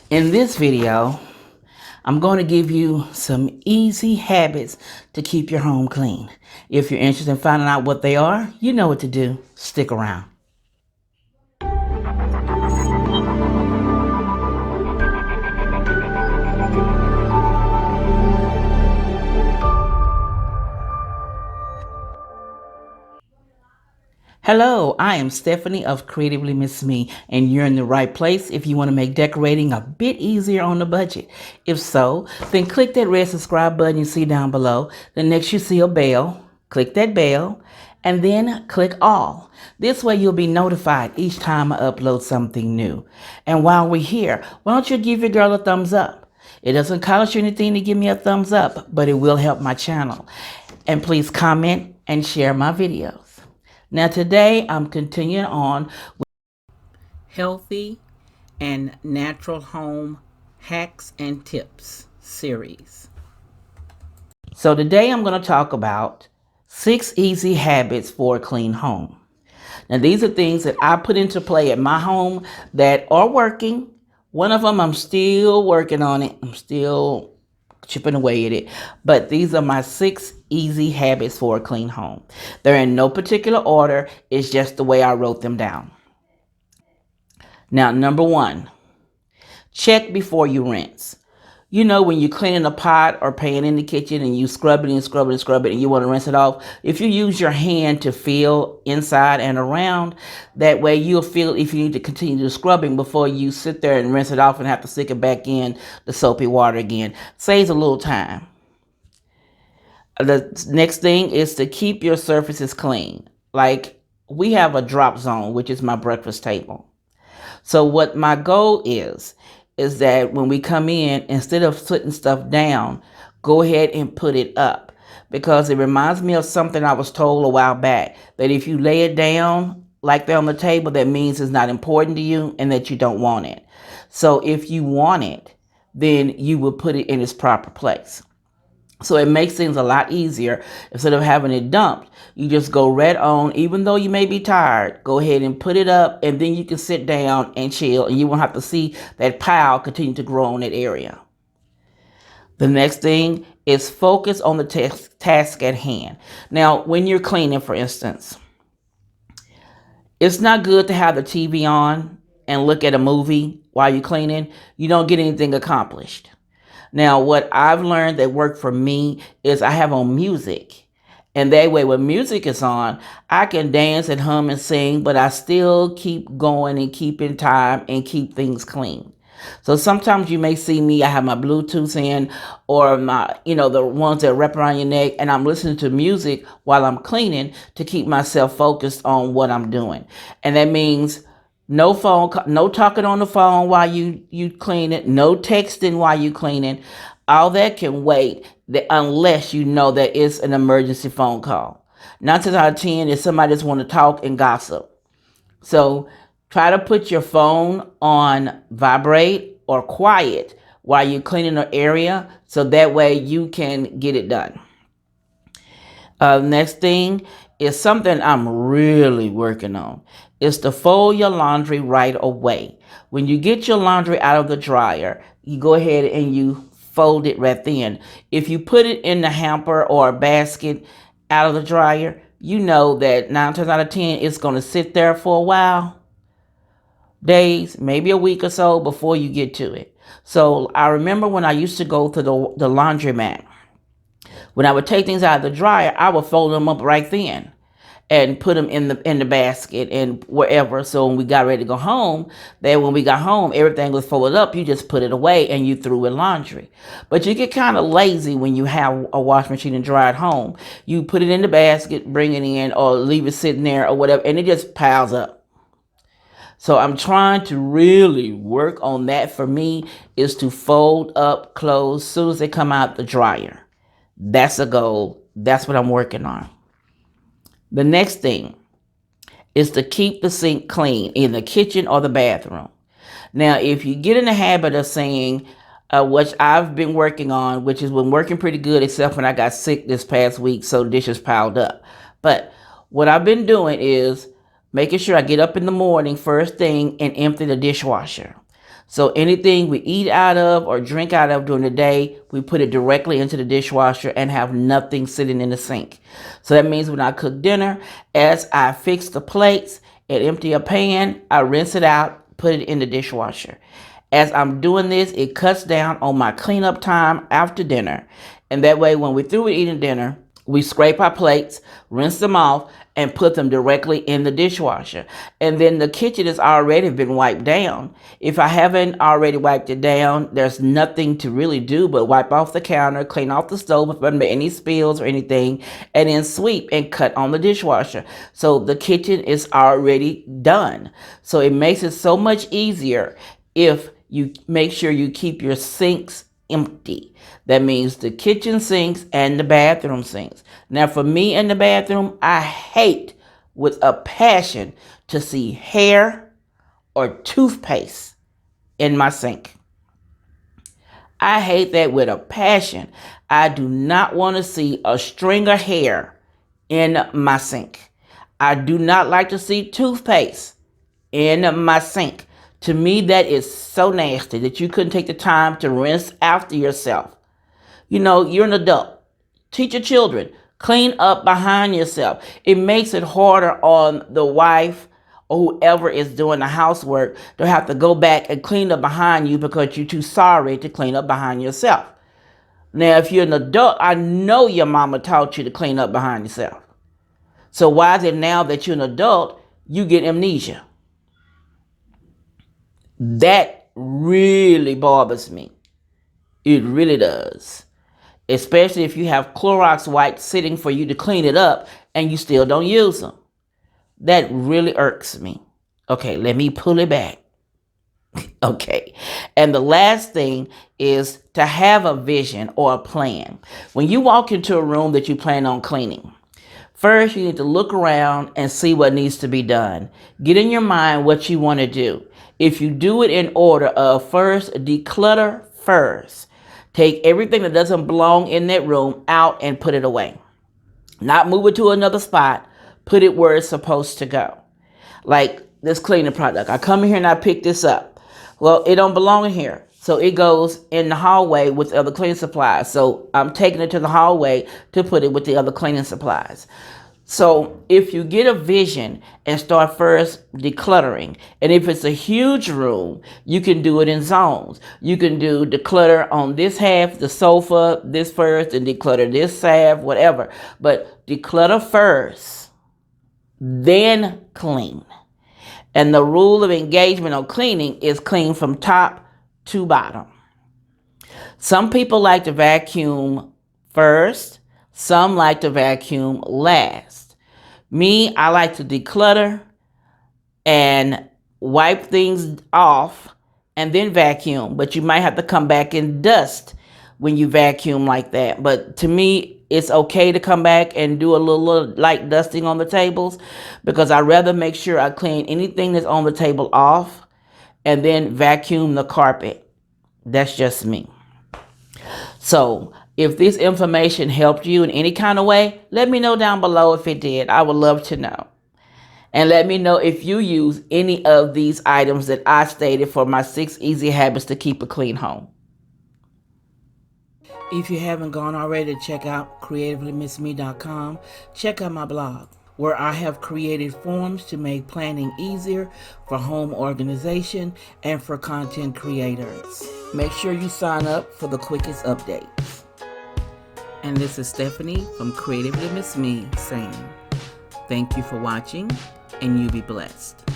In this video, I'm going to give you some easy habits to keep your home clean. If you're interested in finding out what they are, you know what to do. Stick around. Hello, I am Stephanie of Creatively Miss Me, and you're in the right place if you want to make decorating a bit easier on the budget. If so, then click that red subscribe button you see down below. Then next you see a bell. Click that bell, and then click all. This way you'll be notified each time I upload something new. And while we're here, why don't you give your girl a thumbs up? It doesn't cost you anything to give me a thumbs up, but it will help my channel. And please comment and share my videos. Now today I'm continuing on with healthy and natural home hacks and tips series. So today I'm going to talk about 6 easy habits for a clean home. Now these are things that I put into play at my home that are working. One of them I'm still working on it. I'm still chipping away at it. But these are my 6 easy habits for a clean home. They're in no particular order. It's just the way I wrote them down. Now, number 1, check before you rinse. You know, when you're cleaning a pot or pan in the kitchen and you scrub it and scrub it and scrub it and you want to rinse it off, if you use your hand to feel inside and around, that way you'll feel if you need to continue the scrubbing before you sit there and rinse it off and have to stick it back in the soapy water again. Saves a little time. The next thing is to keep your surfaces clean. Like we have a drop zone, which is my breakfast table. So what my goal is that when we come in, instead of putting stuff down, go ahead and put it up. Because it reminds me of something I was told a while back, that if you lay it down like that on the table, that means it's not important to you and that you don't want it. So if you want it, then you will put it in its proper place. So it makes things a lot easier. Instead of having it dumped, you just go right on, even though you may be tired, go ahead and put it up, and then you can sit down and chill, and you won't have to see that pile continue to grow in that area. The next thing is focus on the task at hand. Now, when you're cleaning, for instance, it's not good to have the TV on and look at a movie while you're cleaning. You don't get anything accomplished. Now, what I've learned that worked for me is I have on music. And that way, when music is on, I can dance and hum and sing, but I still keep going and keep in time and keep things clean. So sometimes you may see me, I have my Bluetooth in or my, the ones that wrap around your neck, and I'm listening to music while I'm cleaning to keep myself focused on what I'm doing. And that means no phone, no talking on the phone while you clean it, no texting while you cleaning. All that can wait unless you know that it's an emergency phone call. 9 times out of 10 is somebody just want to talk and gossip. So try to put your phone on vibrate or quiet while you're cleaning an area so that way you can get it done. Next thing is something I'm really working on. Is to fold your laundry right away. When you get your laundry out of the dryer, you go ahead and you fold it right then. If you put it in the hamper or a basket out of the dryer, you know that 9 times out of 10, it's going to sit there for a while, days, maybe a week or so before you get to it. So I remember when I used to go to the laundromat, when I would take things out of the dryer, I would fold them up right then and put them in the basket and wherever. So when we got ready to go home, then when we got home, everything was folded up. You just put it away and you threw in laundry. But you get kind of lazy when you have a wash machine and dryer at home. You put it in the basket, bring it in, or leave it sitting there or whatever, and it just piles up. So I'm trying to really work on that. For me, is to fold up clothes as soon as they come out the dryer. That's a goal. That's what I'm working on. The next thing is to keep the sink clean in the kitchen or the bathroom. Now, if you get in the habit of saying, which I've been working on, which has been working pretty good, except when I got sick this past week, so dishes piled up. But what I've been doing is making sure I get up in the morning first thing and empty the dishwasher. So anything we eat out of or drink out of during the day, we put it directly into the dishwasher and have nothing sitting in the sink. So that means when I cook dinner, as I fix the plates and empty a pan, I rinse it out, put it in the dishwasher. As I'm doing this, it cuts down on my cleanup time after dinner. And that way, when we're through with eating dinner, we scrape our plates, rinse them off, and put them directly in the dishwasher. And then the kitchen has already been wiped down. If I haven't already wiped it down, there's nothing to really do but wipe off the counter, clean off the stove if there are any spills or anything, and then sweep and cut on the dishwasher. So the kitchen is already done. So it makes it so much easier if you make sure you keep your sinks empty. That means the kitchen sinks and the bathroom sinks. Now for me in the bathroom, I hate with a passion to see hair or toothpaste in my sink. I hate that with a passion. I do not want to see a string of hair in my sink. I do not like to see toothpaste in my sink. To me, that is so nasty that you couldn't take the time to rinse after yourself. You know, you're an adult. Teach your children. Clean up behind yourself. It makes it harder on the wife or whoever is doing the housework to have to go back and clean up behind you because you're too sorry to clean up behind yourself. Now, if you're an adult, I know your mama taught you to clean up behind yourself. So why is it now that you're an adult, you get amnesia? That really bothers me. It really does. Especially if you have Clorox wipes sitting for you to clean it up and you still don't use them. That really irks me. Okay, let me pull it back. Okay. And the last thing is to have a vision or a plan. When you walk into a room that you plan on cleaning, first, you need to look around and see what needs to be done. Get in your mind what you want to do. If you do it in order of first, declutter first. Take everything that doesn't belong in that room out and put it away. Not move it to another spot. Put it where it's supposed to go. Like this cleaning product. I come in here and I pick this up. Well, it don't belong in here. So it goes in the hallway with other cleaning supplies. So I'm taking it to the hallway to put it with the other cleaning supplies. So if you get a vision and start first decluttering, and if it's a huge room, you can do it in zones. You can do declutter on this half, the sofa, this first, and declutter this half, whatever. But declutter first, then clean. And the rule of engagement on cleaning is clean from top to bottom. Some people like to vacuum first. Some like to vacuum last. Me, I like to declutter and wipe things off and then vacuum. But you might have to come back and dust when you vacuum like that. But to me, it's okay to come back and do a little light dusting on the tables because I'd rather make sure I clean anything that's on the table off and then vacuum the carpet. That's just me. So if this information helped you in any kind of way, let me know down below if it did. I would love to know. And let me know if you use any of these items that I stated for my 6 easy habits to keep a clean home. If you haven't gone already to check out creativelymissme.com, check out my blog, where I have created forms to make planning easier for home organization and for content creators. Make sure you sign up for the quickest updates. And this is Stephanie from Creatively Miss Me saying, thank you for watching and you be blessed.